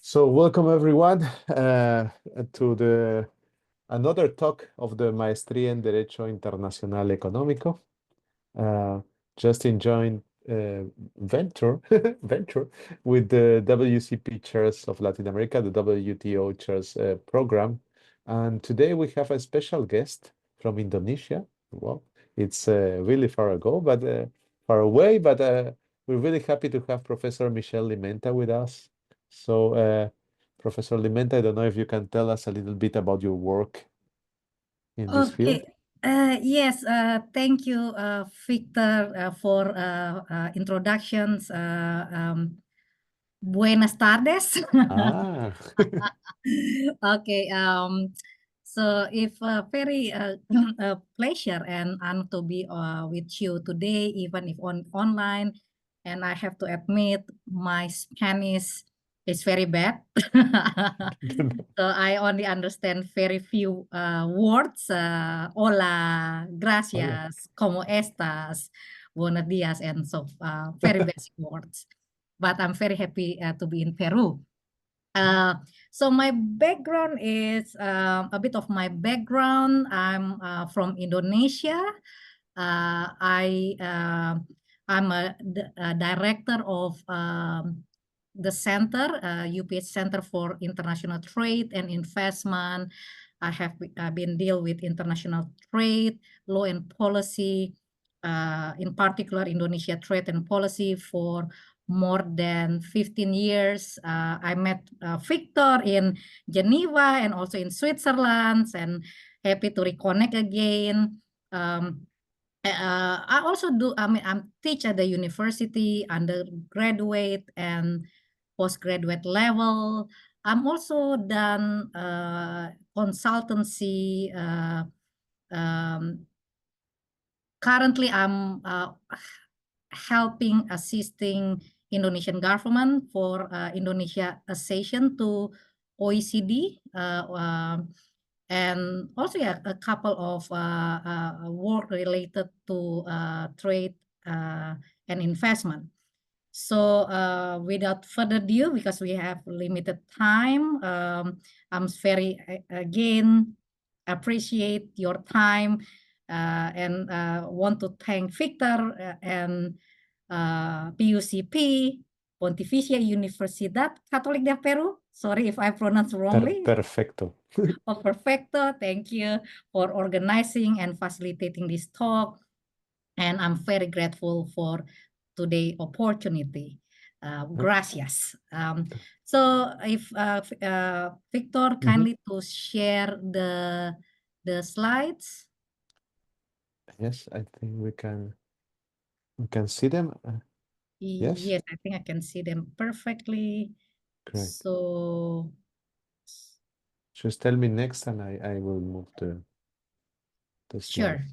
So welcome everyone to the another talk of the Maestría en Derecho Internacional Económico. Just enjoying venture venture with the WCP chairs of Latin America, the WTO chairs program. And today we have a special guest from Indonesia. Well, it's really far ago, but far away, but we're really happy to have Professor Michelle Limenta with us. So, Professor Limenta, I don't know if you can tell us a little bit about your work in this field. Okay. Yes, thank you, Victor, for introductions. Buenas tardes. Ah, Okay. So it's very pleasure and honor to be with you today, even if online. And I have to admit, my Spanish is very bad. So I only understand very few words. Hola, hola. gracias, ¿cómo estás? Buenos días, and so very basic words. But I'm very happy to be in Peru. So my background is a bit of my background. I'm from Indonesia. I'm a director of the center, UPH Center for International Trade and Investment. I have been deal with international trade, law and policy, in particular Indonesia trade and policy for more than 15 years. I met Victor in Geneva and also in Switzerland, and happy to reconnect again. I also do, I'm teach at the university, undergraduate and postgraduate level. I'm also done consultancy. Currently, I'm helping, assisting Indonesian government for Indonesia accession to OECD, and also a couple of work related to trade and investment. So without further ado, because we have limited time, I'm very again appreciate your time and want to thank Victor and PUCP, Pontificia Universidad Católica de Peru. Sorry if I pronounce wrongly. Perfecto. Oh, perfecto. Thank you for organizing and facilitating this talk. And I'm very grateful for today's opportunity. Gracias. So if Victor kindly to share the slides. Yes, I think we can see them. Yes. Yes, I think I can see them perfectly. Great. So Just tell me next and I will move the slide. sure.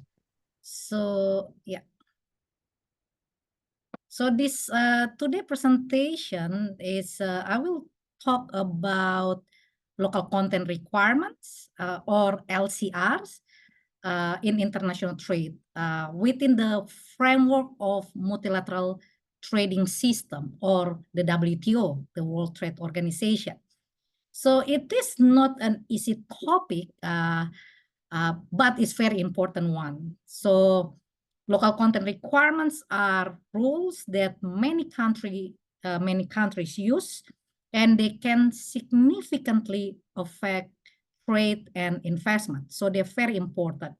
So yeah. So this today presentation is I will talk about local content requirements or LCRs in international trade within the framework of multilateral trading system or the WTO, the World Trade Organization. So it is not an easy topic, but it's very important one. So local content requirements are rules that many countries use, and they can significantly affect trade and investment. So they're very important.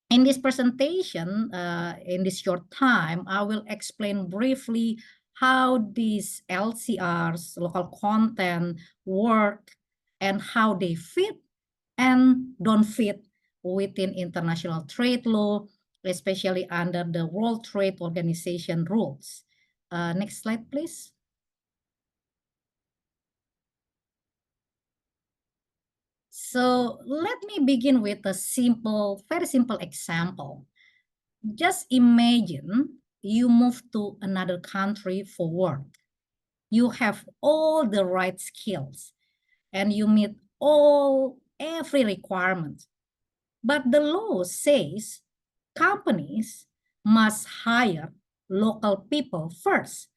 In this presentation, in this short time, I will explain briefly how these LCRs, local content, work and how they fit and don't fit within international trade law, especially under the World Trade Organization rules. Next slide, please. So let me begin with a very simple example. Just imagine you move to another country for work. You have all the right skills and you meet every requirement. But the law says companies must hire local people first.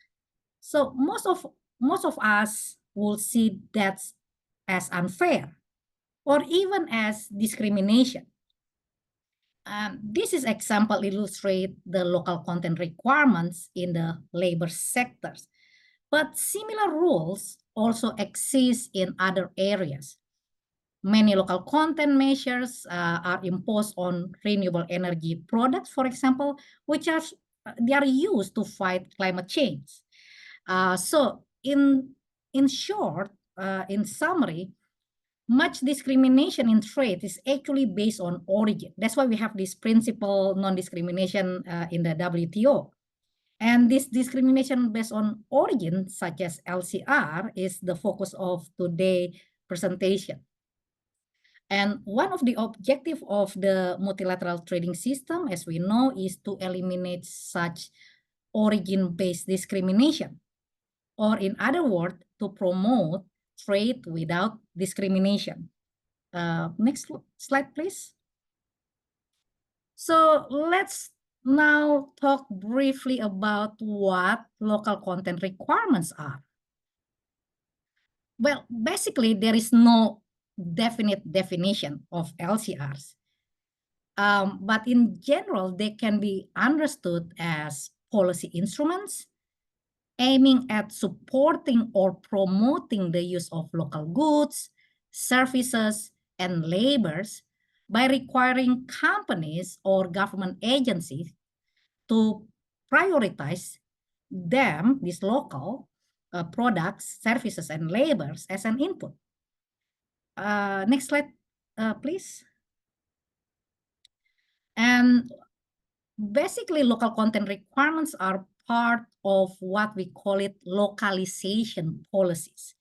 So most of most of us will see that as unfair or even as discrimination. This is example illustrate the local content requirements in the labor sectors. But similar rules also exist in other areas. Many local content measures are imposed on renewable energy products, for example, which they are used to fight climate change. So in short, in summary, much discrimination in trade is actually based on origin. That's why we have this principle non-discrimination in the WTO. And this discrimination based on origin, such as LCR, is the focus of today's presentation. And one of the objectives of the multilateral trading system, as we know, is to eliminate such origin-based discrimination, or in other words, to promote trade without discrimination. Next slide, please. So let's now talk briefly about what local content requirements are. Well, basically, there is no definite definition of LCRs. But in general, they can be understood as policy instruments aiming at supporting or promoting the use of local goods, services, and labors by requiring companies or government agencies to prioritize them, these local products, services, and labors as an input. Next slide, please. And basically, local content requirements are part of what we call it localization policies.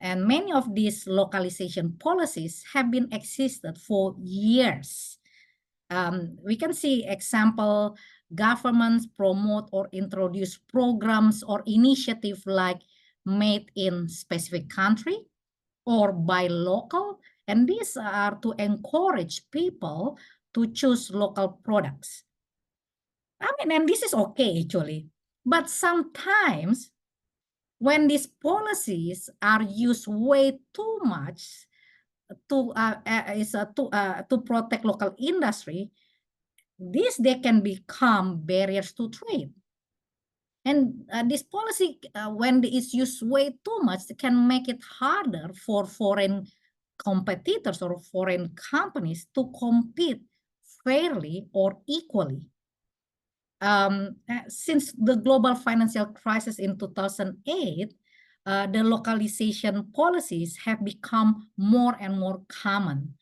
And many of these localization policies have been existed for years. We can see example, governments promote or introduce programs or initiative like made in specific country or buy local. And these are to encourage people to choose local products. I mean, and this is okay actually, but sometimes when these policies are used way too much to protect local industry, they can become barriers to trade. And this policy, when it is used way too much, it can make it harder for foreign competitors or foreign companies to compete fairly or equally. Since the global financial crisis in 2008, the localization policies have become more and more common.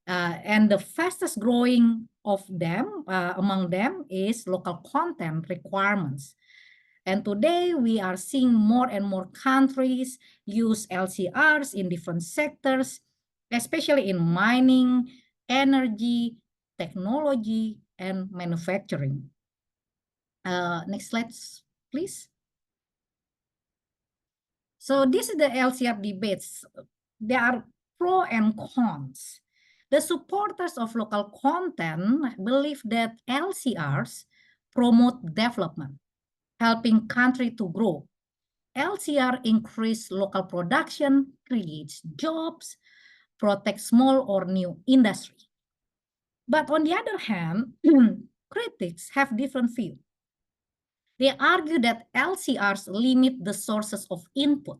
And the fastest growing of them, among them, is local content requirements. And today we are seeing more and more countries use LCRs in different sectors, especially in mining, energy, technology, and manufacturing. Next slide, please. So this is the LCR debates. There are pros and cons. The supporters of local content believe that LCRs promote development, helping country to grow. LCR increase local production, creates jobs, protects small or new industry. But on the other hand, critics have different view. They argue that LCRs limit the sources of input,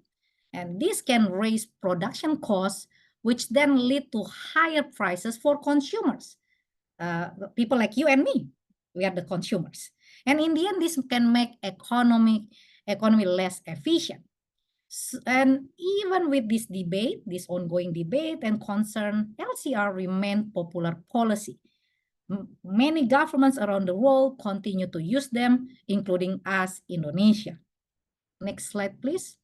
and this can raise production costs, which then lead to higher prices for consumers. People like you and me, we are the consumers. And in the end, this can make economy less efficient. And even with this debate, this ongoing debate and concern, LCR remain popular policy. Many governments around the world continue to use them, including us, Indonesia. Next slide, please.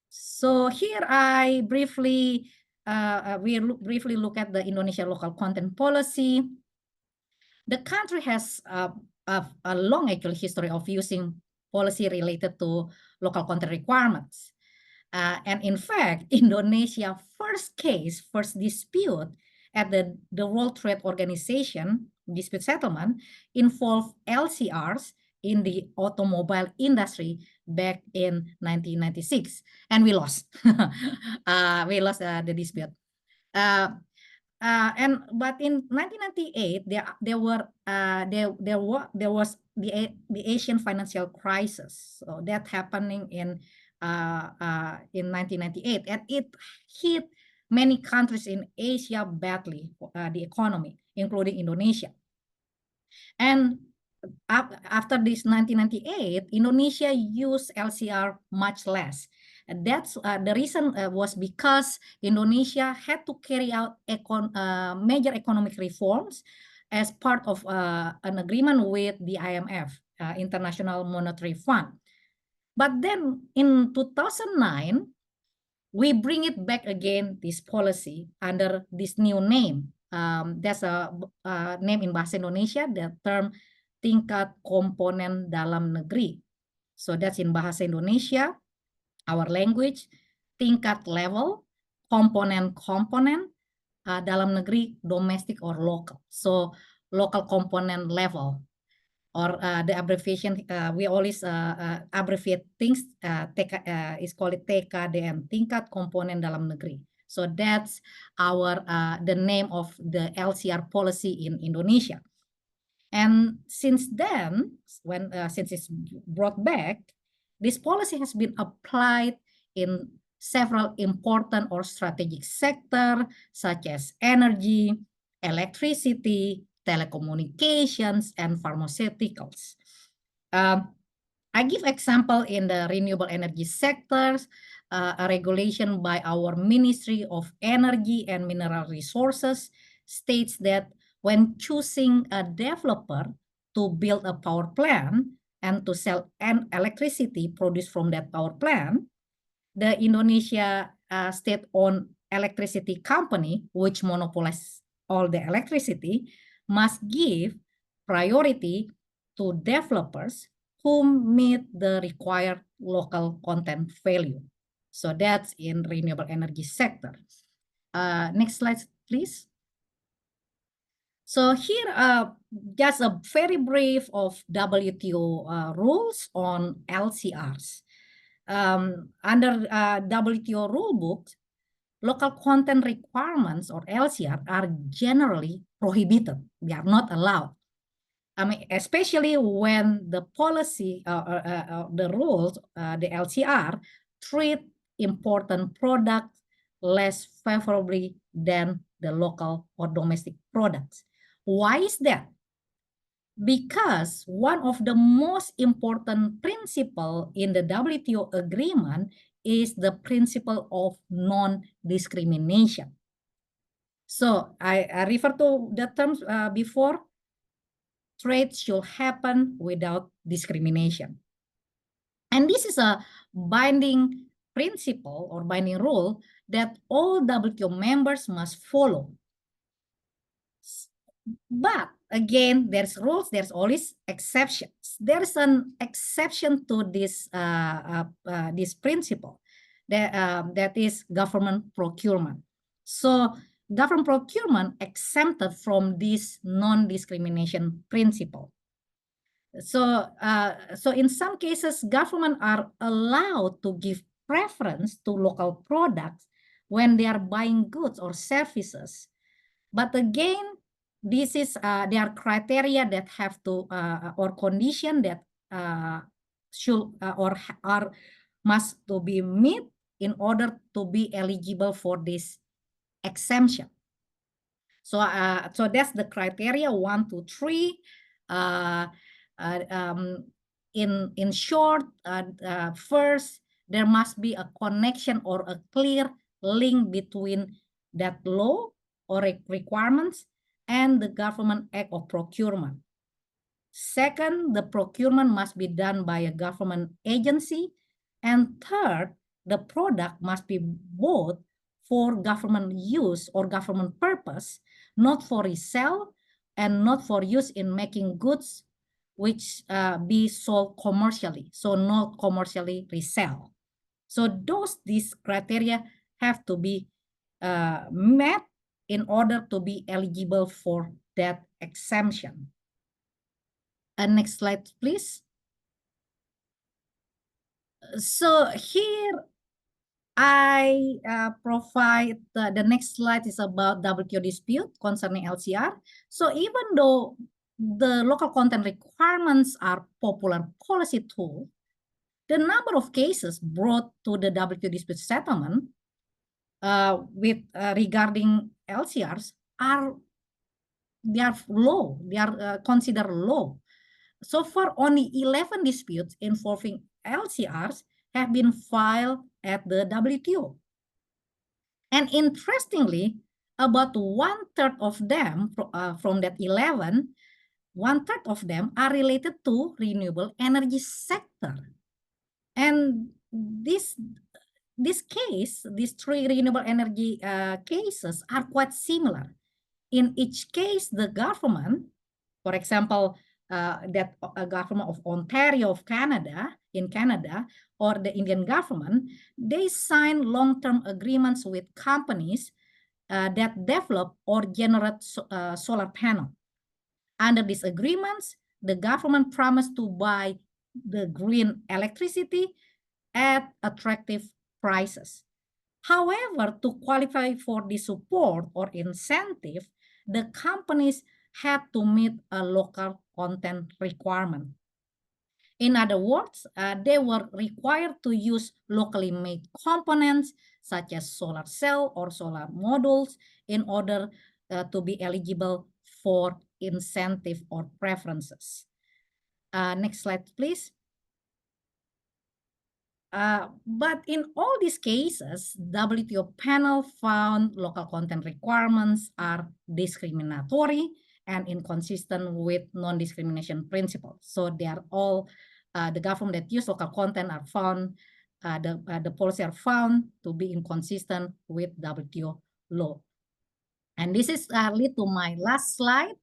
So here I briefly, briefly look at the Indonesia local content policy. The country has a long actual history of using policy related to local content requirements. And in fact, Indonesia first dispute at the World Trade Organization dispute settlement involved LCRs in the automobile industry back in 1996, and we lost. We lost the dispute. But in 1998 there was the Asian financial crisis, so that happening in 1998, and it hit many countries in Asia badly, the economy, including Indonesia. And after this 1998, Indonesia used LCR much less. And that's the reason was because Indonesia had to carry out major economic reforms as part of an agreement with the IMF, International Monetary Fund. But then in 2009, we bring it back again, this policy, under this new name. There's a name in Bahasa Indonesia, the term tingkat komponen dalam negeri. So that's in Bahasa Indonesia, our language, tingkat level, komponen dalam negeri, domestic or local. So local component level, or the abbreviation, we always abbreviate things, is called TKDN, tingkat komponen dalam negeri. So that's our the name of the LCR policy in Indonesia. And since then, since it's brought back, this policy has been applied in several important or strategic sectors such as energy, electricity, telecommunications, and pharmaceuticals. I give example in the renewable energy sectors, a regulation by our Ministry of Energy and Mineral Resources states that when choosing a developer to build a power plant and to sell electricity produced from that power plant, the Indonesia state-owned electricity company, which monopolizes all the electricity, must give priority to developers who meet the required local content value. So that's in renewable energy sector. Next slide, please. So here, just a very brief of WTO rules on LCRs. Under WTO rulebook, local content requirements, or LCR, are generally prohibited. They are not allowed. I mean, especially when the policy, the rules, the LCR, treat important products less favorably than the local or domestic products. Why is that? Because one of the most important principles in the WTO agreement is the principle of non-discrimination. So I refer to the terms before. Trade should happen without discrimination. And this is a binding principle or binding rule that all WTO members must follow. But again, there's rules, there's always exceptions. There's an exception to this, this principle that is government procurement. So government procurement exempted from this non-discrimination principle. So, so in some cases, government are allowed to give preference to local products when they are buying goods or services. But again, this is there are criteria that have to or condition that should or are must to be met in order to be eligible for this exemption. So so that's the criteria 1, 2, 3. In short, first there must be a connection or a clear link between that law or requirements and the Government Act of Procurement. Second, the procurement must be done by a government agency. And third, the product must be bought for government use or government purpose, not for resale and not for use in making goods which be sold commercially, so not commercially resell. So these criteria have to be met in order to be eligible for that exemption. Next slide, please. So here I provide the next slide is about WTO dispute concerning LCR. So even though the local content requirements are popular policy tool, the number of cases brought to the WTO dispute settlement with regarding LCRs are low. They are considered low. So far, only 11 disputes involving LCRs have been filed at the WTO. And interestingly, about 1/3 of them from that 11, 1/3 of them are related to renewable energy sector. And these three renewable energy cases are quite similar. In each case, the government, for example, that government of Ontario of Canada, in Canada, or the Indian government, they sign long-term agreements with companies that develop or generate solar panel. Under these agreements, the government promised to buy the green electricity at attractive prices. However, to qualify for the support or incentive, the companies had to meet a local content requirement. In other words, they were required to use locally made components such as solar cell or solar modules in order to be eligible for incentive or preferences. Next slide, please. But in all these cases, WTO panel found local content requirements are discriminatory and inconsistent with non-discrimination principles. So they are all, the government that use local content are found, the policy are found to be inconsistent with WTO law. And this is lead to my last slide.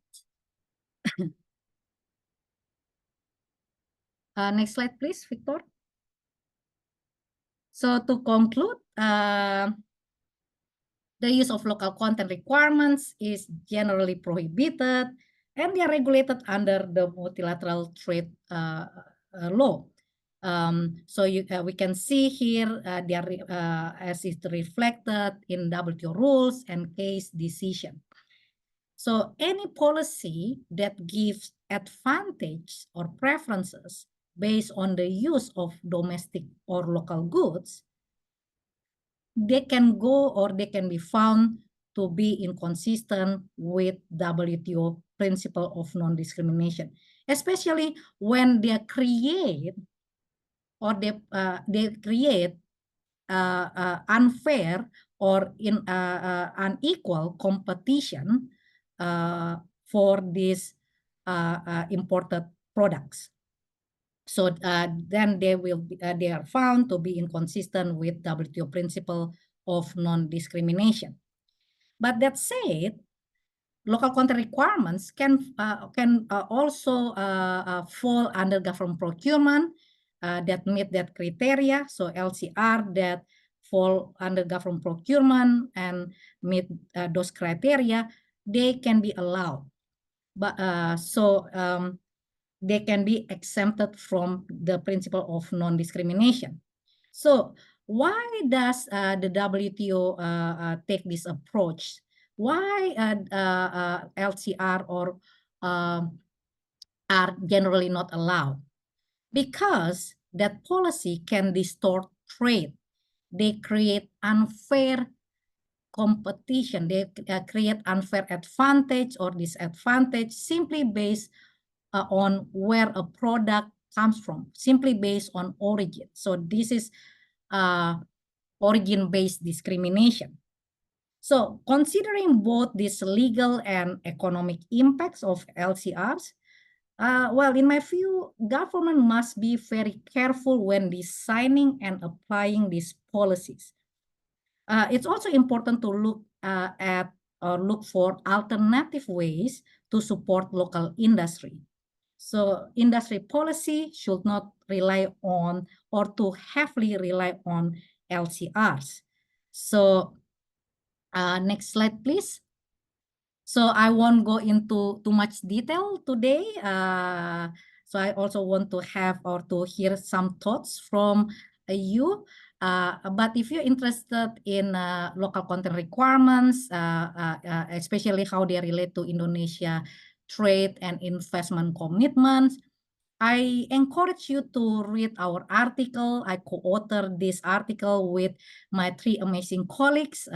Next slide, please, Victor. So to conclude, the use of local content requirements is generally prohibited, and they are regulated under the multilateral trade law. So we can see here they are as is reflected in WTO rules and case decision. So any policy that gives advantage or preferences based on the use of domestic or local goods, they can go or they can be found to be inconsistent with WTO principle of non-discrimination, especially when they create or they create unfair or unequal competition for these imported products. So then they are found to be inconsistent with WTO principle of non-discrimination. But that said, local content requirements can also fall under government procurement that meet that criteria. So LCR that fall under government procurement and meet those criteria, they can be allowed. But they can be exempted from the principle of non-discrimination. So why does the WTO take this approach? Why LCR or are generally not allowed? Because that policy can distort trade. They create unfair competition. They create unfair advantage or disadvantage simply based on where a product comes from, simply based on origin. So this is origin-based discrimination. So considering both these legal and economic impacts of LCRs, well, in my view, government must be very careful when designing and applying these policies. It's also important to look at or look for alternative ways to support local industry. So industry policy should not rely on or too heavily rely on LCRs. So next slide, please. So I won't go into too much detail today. So I also want to have or to hear some thoughts from you. But if you're interested in local content requirements, especially how they relate to Indonesia trade and investment commitments, I encourage you to read our article. I co-authored this article with my 3 amazing colleagues,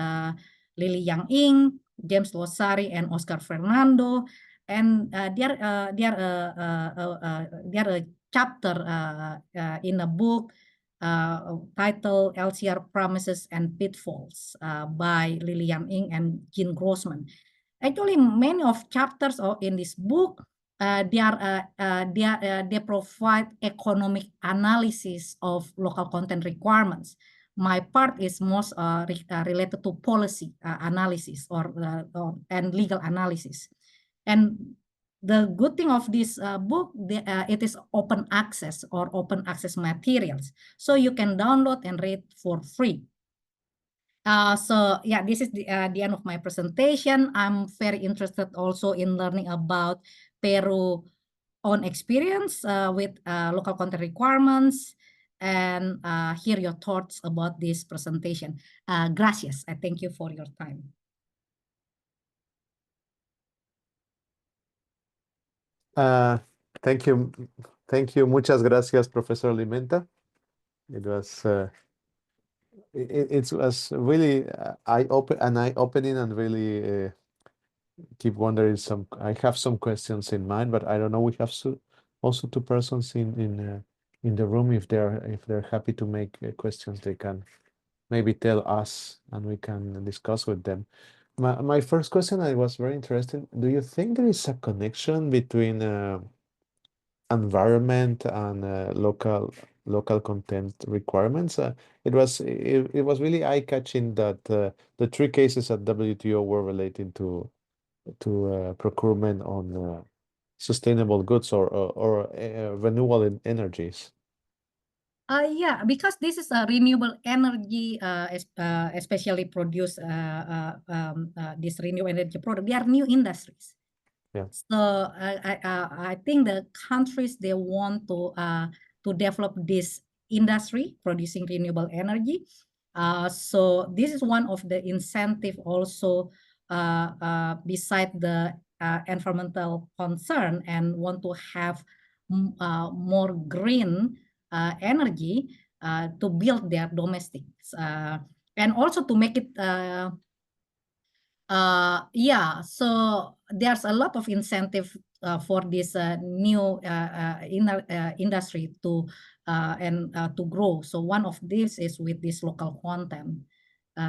Lily Yang Ing, James Losari, and Oscar Fernando. And they are a chapter in a book titled LCR Promises and Pitfalls by Lily Yang Ing and Jean Grossman. Actually, many of chapters in this book they provide economic analysis of local content requirements. My part is most related to policy analysis and legal analysis. And the good thing of this book, it is open access or open access materials. So you can download and read for free. So yeah, this is the end of my presentation. I'm very interested also in learning about Peru own experience with local content requirements and hear your thoughts about this presentation. Gracias. I thank you for your time. Thank you. Thank you. Muchas gracias, Professor Alimenta. It was it was really eye-opening and really keep wondering I have some questions in mind, but I don't know. We have also 2 persons in the room. If they're happy to make questions, they can maybe tell us and we can discuss with them. My first question, I was very interested. Do you think there is a connection between environment and local content requirements? It was really eye-catching that the 3 cases at WTO were relating to procurement on sustainable goods or renewable energies. Yeah, because this is a renewable energy, especially produce this renewable energy product. They are new industries. Yeah. So I think the countries, they want to develop this industry producing renewable energy. So this is one of the incentive also beside the environmental concern and want to have more green energy to build their domestics and also to make it yeah, so there's a lot of incentive for this new industry to and to grow. So one of these is with this local content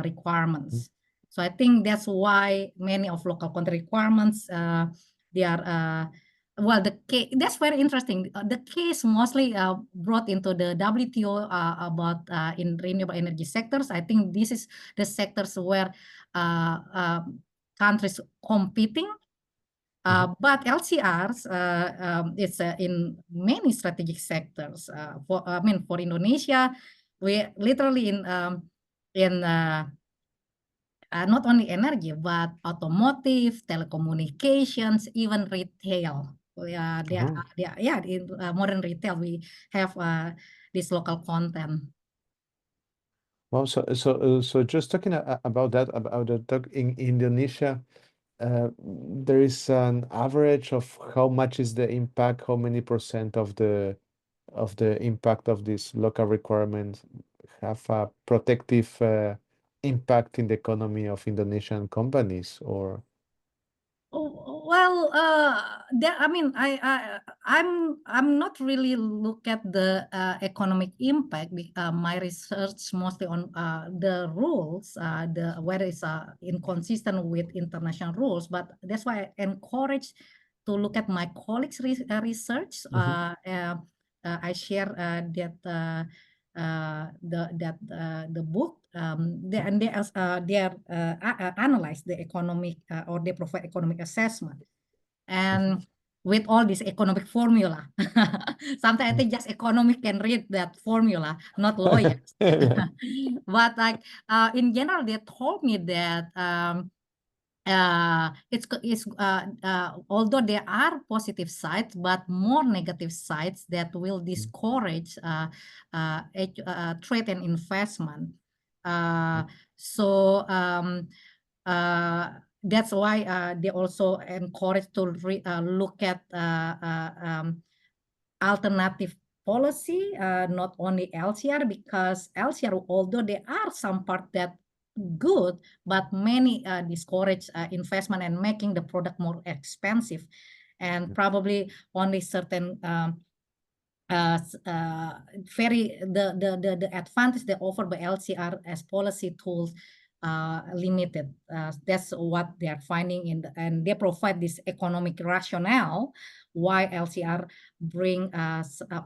requirements. So I think that's why many of local content requirements they are well, that's very interesting. The case mostly brought into the WTO about in renewable energy sectors. I think this is the sectors where countries competing. But LCRs it's in many strategic sectors. For Indonesia, we literally in not only energy but automotive, telecommunications, even retail. Yeah, in modern retail we have this local content. Well, so just talking about that, about the talk in Indonesia, there is an average of how much is the impact, how many % of the impact of these local requirements have a protective impact in the economy of Indonesian companies, or Well, I mean, I'm not really look at the economic impact. My research mostly on the rules, whether it's inconsistent with international rules. But that's why I encourage to look at my colleagues' research. I share the book. They analyze the economic or they provide economic assessment, and with all this economic formula. Sometimes I think just economic can read that formula, not lawyers. Yeah. But like in general, they told me that although there are positive sides, but more negative sides that will discourage trade and investment. So that's why they also encourage to look at alternative policy, not only LCR, because LCR, although there are some part that good, but many discourage investment and making the product more expensive, and probably only certain the advantage they offer by LCR as policy tools limited. That's what they are finding and they provide this economic rationale why LCR bring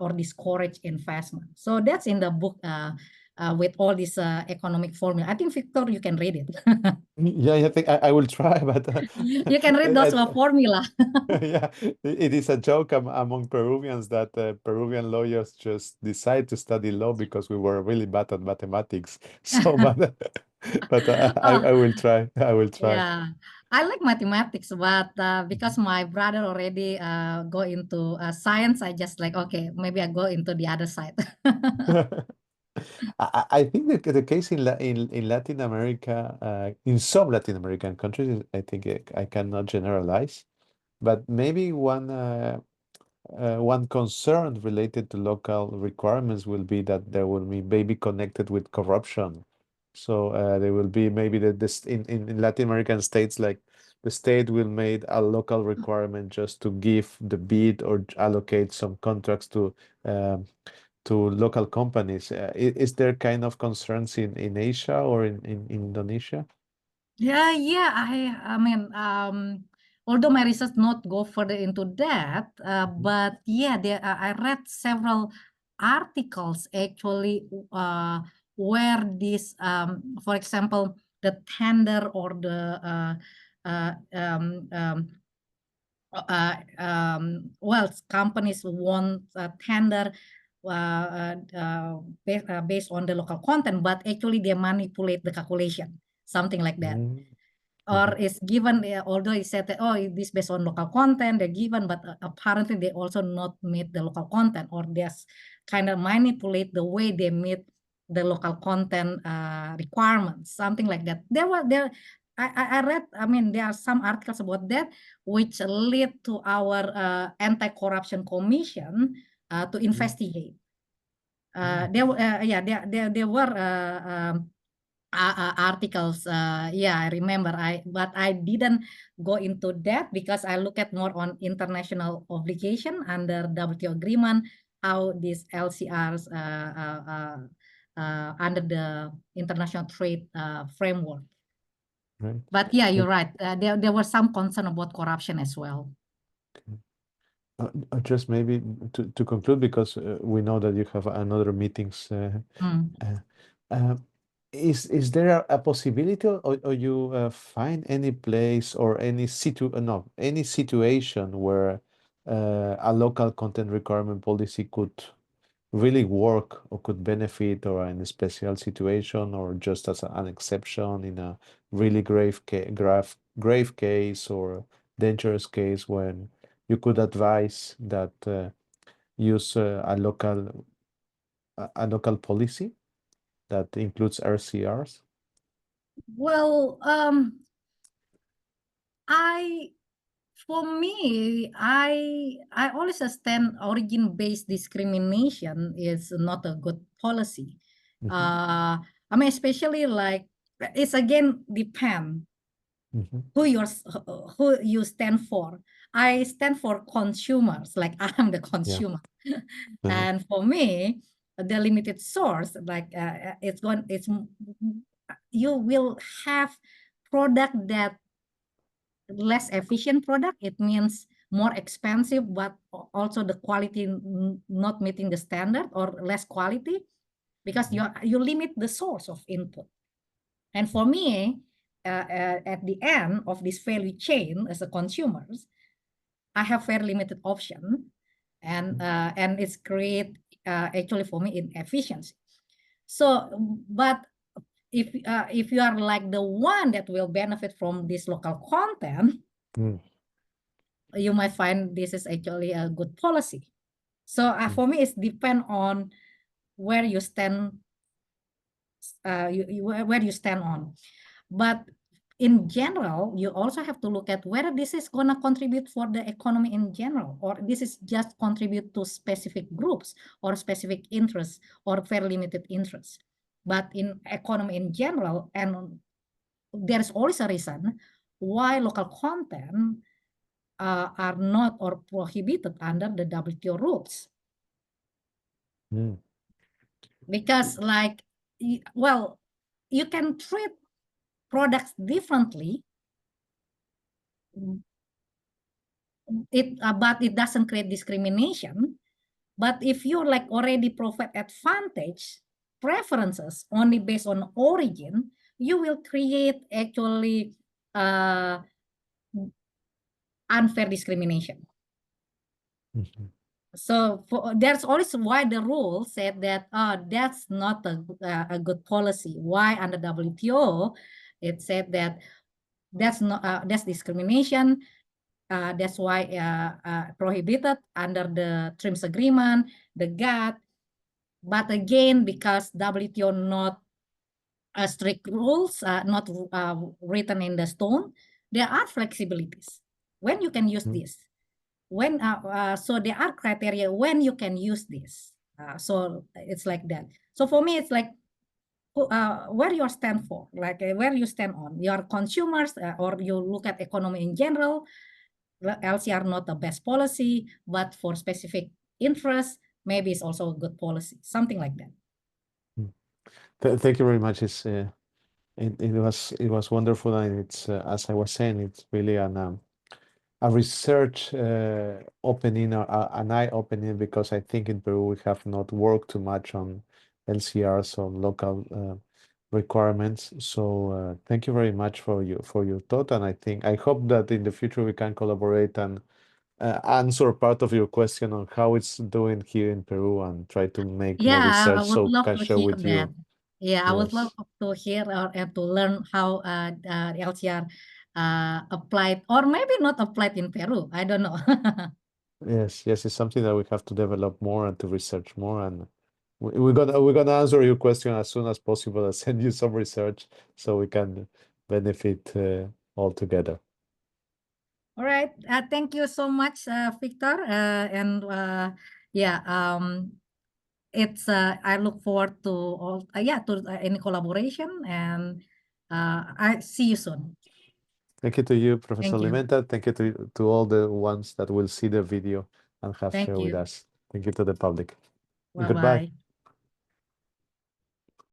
or discourage investment. So that's in the book with all this economic formula. I think, Victor, you can read it. Yeah, I think I will try, but You can read those formula. yeah, it is a joke among Peruvians that Peruvian lawyers just decide to study law because we were really bad at mathematics. So, but I will try. I will try. Yeah, I like mathematics, but because my brother already go into science, I just like, okay, maybe I go into the other side. I think the case in Latin America, in some Latin American countries, I think I cannot generalize, but maybe one concern related to local requirements will be that there will be maybe connected with corruption. So there will be maybe this in Latin American states, like the state will make a local requirement just to give the bid or allocate some contracts to local companies. Is there kind of concerns in Asia or in Indonesia? Yeah, I mean, although my research not go further into that, but yeah, I read several articles actually where this, for example, the tender or the well, companies want a tender based on the local content, but actually they manipulate the calculation, something like that. Or is given, although it said that, oh, this based on local content, they're given, but apparently they also not meet the local content, or they kind of manipulate the way they meet the local content requirements, something like that. I read, I mean, there are some articles about that, which lead to our anti-corruption commission to investigate. There were articles. Yeah, I remember. But I didn't go into that because I look at more on international obligation under WTO agreement, how these LCRs under the international trade framework. Right. But yeah, you're right. There were some concern about corruption as well. Just maybe to conclude, because we know that you have another meetings. Is there a possibility, or you find any place or any situation where a local content requirement policy could really work or could benefit, or in a special situation, or just as an exception in a really grave case or dangerous case, when you could advise that use a local policy that includes RCRs? Well, for me, I always understand origin-based discrimination is not a good policy. I mean, especially like it's again depend who you stand for. I stand for consumers, like I'm the consumer, and for me, the limited source, like you will have product that less efficient product. It means more expensive, but also the quality not meeting the standard, or less quality, because you limit the source of input. And for me, at the end of this value chain as a consumers, I have very limited option, and it's create actually for me inefficiency. So, but if you are like the one that will benefit from this local content, you might find this is actually a good policy. So for me, it's depend on where you stand, where you stand on. But in general, you also have to look at whether this is going to contribute for the economy in general, or this is just contribute to specific groups or specific interests or very limited interests. But in economy in general, and there is always a reason why local content are not or prohibited under the WTO rules. Because like, well, you can treat products differently, but it doesn't create discrimination. But if you like already provide advantage preferences only based on origin, you will create actually unfair discrimination. So there's always why the rule said that that's not a good policy. Why under WTO it said that that's not that's discrimination. That's why prohibited under the TRIPS agreement, the GATT. But again, because WTO not strict rules, not written in the stone, there are flexibilities when you can use this. When so there are criteria when you can use this. So it's like that. So for me, it's like where you stand for, like where you stand on your consumers, or you look at economy in general. LCR not the best policy, but for specific interests, maybe it's also a good policy, something like that. Thank you very much. It was wonderful, and it's as I was saying, it's really a research opening, an eye opening, because I think in Peru we have not worked too much on LCRs, on local requirements. So thank you very much for your thought, and I hope that in the future we can collaborate and answer part of your question on how it's doing here in Peru and try to make more research I would so love can to share hear with that. you. I would love Yes. to hear and to learn how the LCR applied, or maybe not applied in Peru. I don't know. Yes, it's something that we have to develop more and to research more, and we're gonna answer your question as soon as possible and send you some research so we can benefit all together. All right. Thank you so much, Victor. It's I look forward to all any collaboration, and I see you soon. Thank you to you, Professor Thank you. Limenta. Thank you to all the ones that will see the video and have Thank shared with you. us. Thank you to the public. Bye Goodbye. bye.